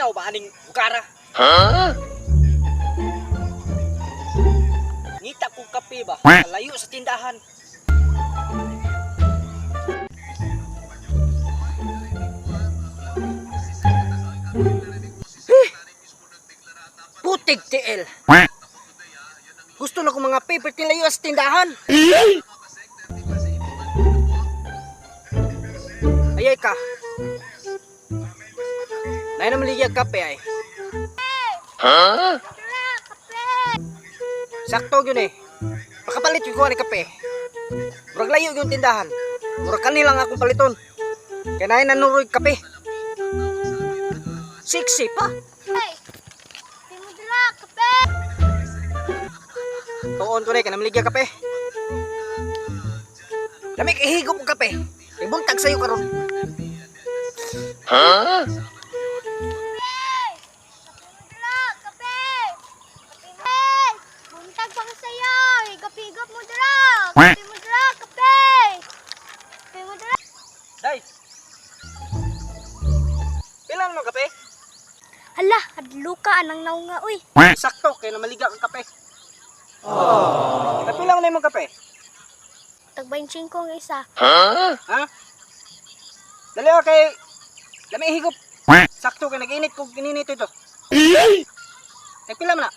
Ikaw ba aning bukara? Ngita ko kape ba? Layo sa tindahan. Putig TL. Gusto na ko mga paper tilayo sa tindahan. Ayay ka. Nay na maligya kape ay. Sakto yun eh. Pakapalit yung kuha ni kape. Murag layo yung tindahan. Murag kanila nga akong paliton. Kaya nay nanuroy kape. Siksi pa. Tuon ko na ka na maligya kape. Lamig ihigop mo kape. Ibuntag sa'yo karon. Buntag pa ko sa'yo. Higop-higop mo dira. Kape mo dira, kape. Kape mo dira. Day. Pilan mo kape? Hala, hadlo ka anang naunga uy. Sakto kaya na maliga ang kape. Kape lang na yung kape. Tag-25 ang isa. Ha? Dali ako kay lami higop. Sakto kay nag-init ko gininit ito. Pila man na.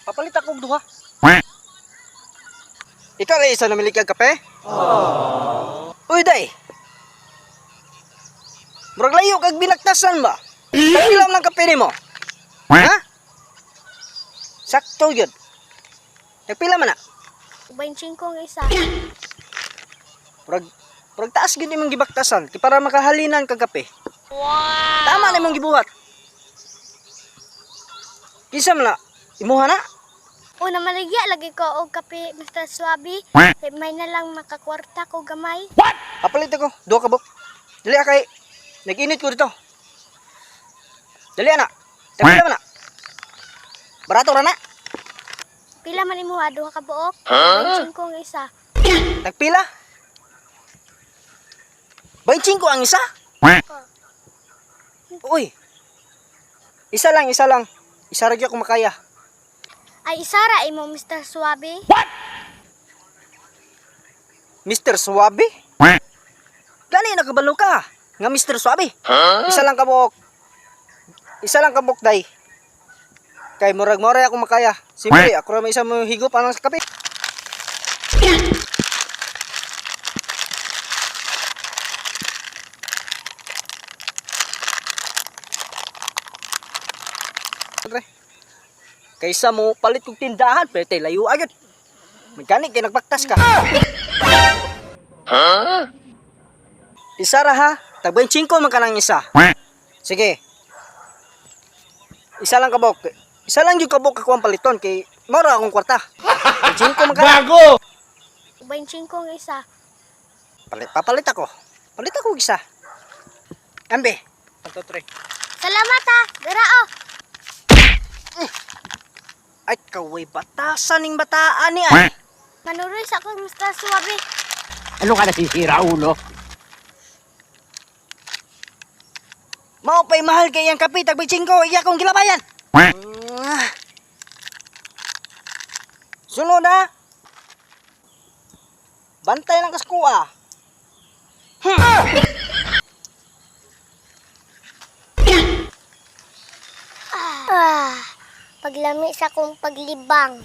Papalit ako og duha. Ikaw na isa na miligag kape? Uy day. Murag layo kag binaktasan ba? Pila man ang kape nimo? Ha? Sakto gyud. Pila man na. 25 ang isa. Murag taas gyud imong gibaktasan kay para makahalinan kag kape. Wow! Tama na imong gibuhat. Kisa man na imuha na. Una maligya lagi ko og kape Mr. Swabi. May na lang makakwarta ko gamay. Papalit ako, duha ka bok. Dali kay nag-init ko dito. Dali ana. Pila man na. Barato ra na. Pila man imuha duha ka buok? 25 ang isa. Nagpila? 25 ang isa? Uy. Isa lang. Isa ra gyud ako makaya. Ay isara imo Mr. Swabi. Mr. Suabe? Gani nakabalo ka nga Mr. Suabe. Isa lang kabok. Isa lang kabok day. Kay murag ako makaya. Simple ako ra may isa mo higop anang sa kape. Kaysa mo palit kong tindahan, pwede layo agad. Mekanik kay nagbaktas ka. Isa ra ha, tag 25 man ka nang isa. Sige. Isa lang kabok. Isa lang yung kabok ako ang paliton kay mara akong kwarta. 25 man ka. Bago! 25 ang isa. Papalit ako. Palit ako isa. Ambe. 1, 2, 3. Salamat ha. Dira oh. Ay, kaway batasan ning bataan ni ay. Manuroy sa akong Mr. Swabi. Ano ka nasisira, ulo? Mao pay mahal kay yang kape tag 25 iya kong gilabayan. Sunod na. Bantay lang kaskuha. Paglami sa akong paglibang.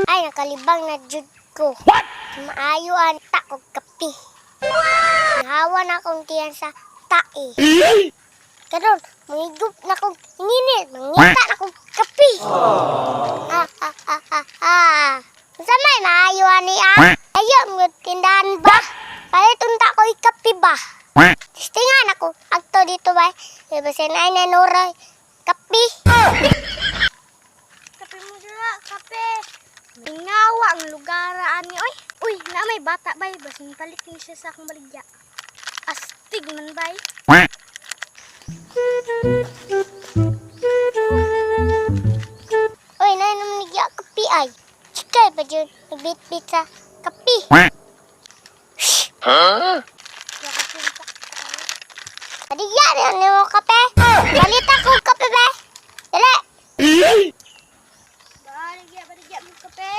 Ay, nakalibang na jud ko. Maayuan ta og kape. Nahawan akong tiyan sa tae. Karon, mangigup na akong inginit. Mangita na akong kape. Sa may maayuan niya? Ayaw mo tindahan ba? Palit unta ko kape ba? Tingan ako. Agto dito ba? Ibasin ay nanuray. Kape. Kape mo dira, kape. Ingawa ang lugaraan ni. Uy, na may bata ba? Basin palit niya siya sa akong baligya. Astig man ba? Uy, na naman niya kape ay. Chikay, pa dyan nagbit-bit sa kape. Padigyan na mo kape. Palit ako kape be. Dali. Padigyan mo kape.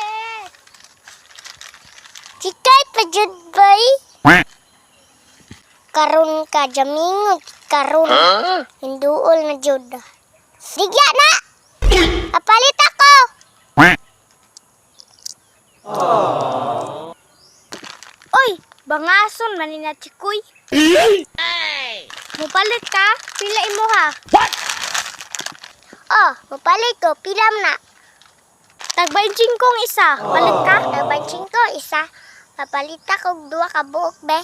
Chikay pa dyan bay. Karun ka jamingot. Karun. Hinduol na dyan. Digyan na. Kapalit ako. Oy, bangason manina chikoy. Mupalit ka? Pila imo ha? Oh, mupalit ko. Pilam na. Tagbainching kong isa. Palit ka? Tagbainching ko isa. Papalit ako duwa ka buok be.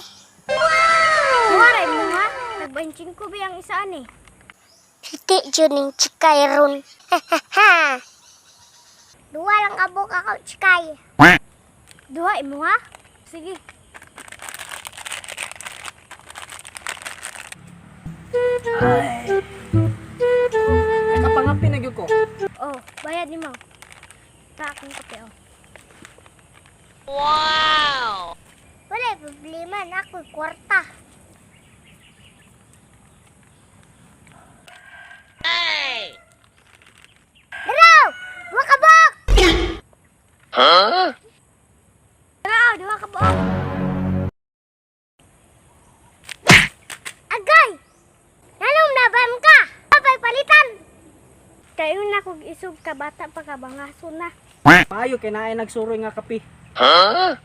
Waray mo nga. Nagbanching ko ba ang isa ani? Hiti dyan yung chikay ron. Duwa lang ka buok ako chikay. Duha imo ha? Sige. Nakapangapi na gyud ko. Oh, bayad ni mo. Ta akong kape oh. Wala problema na ako kwarta. Daraw! Duwa ka buok! Tara, oh, duha ka buok. Agay! Nanong nabam ka? Abay palitan! Kayo na kog isog ka bata pa ka bangason na. Maayo kay naay nagsuroy nga kape.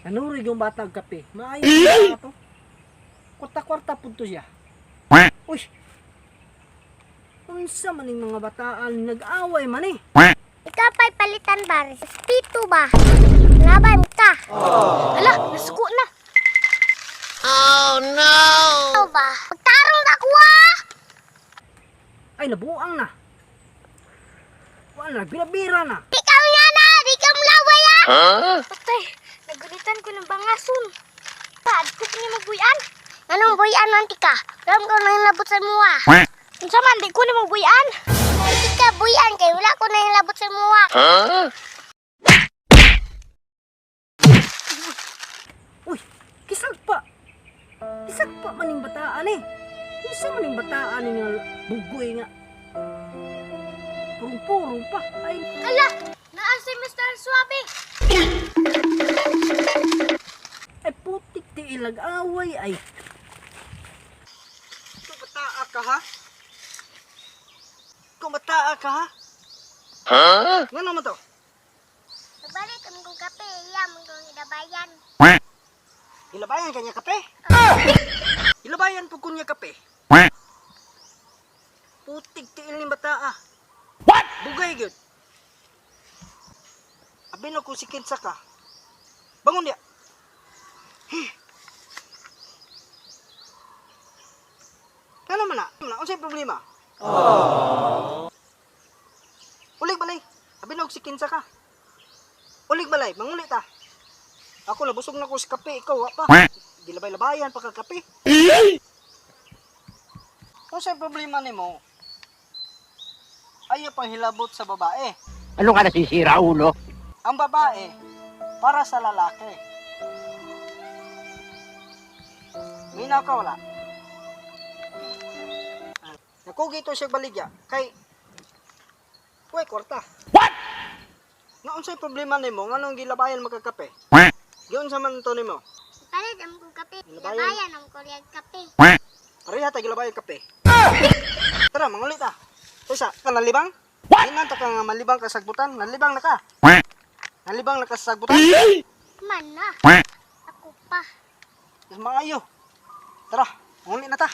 Nanurig yung bata og kape. Maayo na to. Kwarta-kwarta pud to siya. Uy. Unsa man ning mga bataan nag-away man eh. Ikaw pa'y palitan ba? Pito ba? Laban ka! Ala, nasuko na. Ikaw ba? Magtarong ako ah! Ay nabuang na. Wala, bira-bira na. Ikaw nga na! Di ka mulaway ah! Patay, nagunitan ko ng bangason. Taad ko ni mabuyan. Anong buyan man tika? Alam ko na hilabot sa muwa. Unsa man di ko ni mabuyan. Hindi ka buyan kay wala ko na hilabot sa muwa. Uy, kisag pa. Kisag pa maning bataan eh. Isa maning bataan ni nga bugoy nga. Purong-purong pa. Ay, Ala, naa si Mr. Suabe. ay putik ti ilag away ay. Kumataa ka ha? Kumataa ka ha? Nga naman to? Nabalik ang kong kape. Iyam ang kong idabayan. Ilabayan kanya kape? Ilabayan po kunya kape. Putik ti iling bataa. Bugay gyud. Abi na kung si Kinsa ka. Bangon dia. Ano man na? Unsay problema? Ulig balay. Abi na kung si Kinsa ka. Ulig balay, manguli ta. Ako na busog na ko sa kape, ikaw wa pa. Gilabay-labayan pa ka kape. Unsay problema nimo? Ayaw pang hilabot sa babae. Ano ka nasisira, ulo? Ang babae, para sa lalaki. Minaw ka wala? Nakugi to siya baligya. Kay, uy, kwarta. What? Nga unsay problema nimo? Nga nung gilabayan magkakape? Giyon sa man to nimo? Palit ang kong kape. Idabayan. Idabayan ang koreang kape. Pareha ta gilabayan kape. Tara, mangulit ta. Isa, ka nalibang? Inan ta ka nga malibang ka sagbutan? Nalibang na ka? Nalibang na ka sa sagbutan? Man na. Ako pa. Maayo. Tara, mangulit na ta.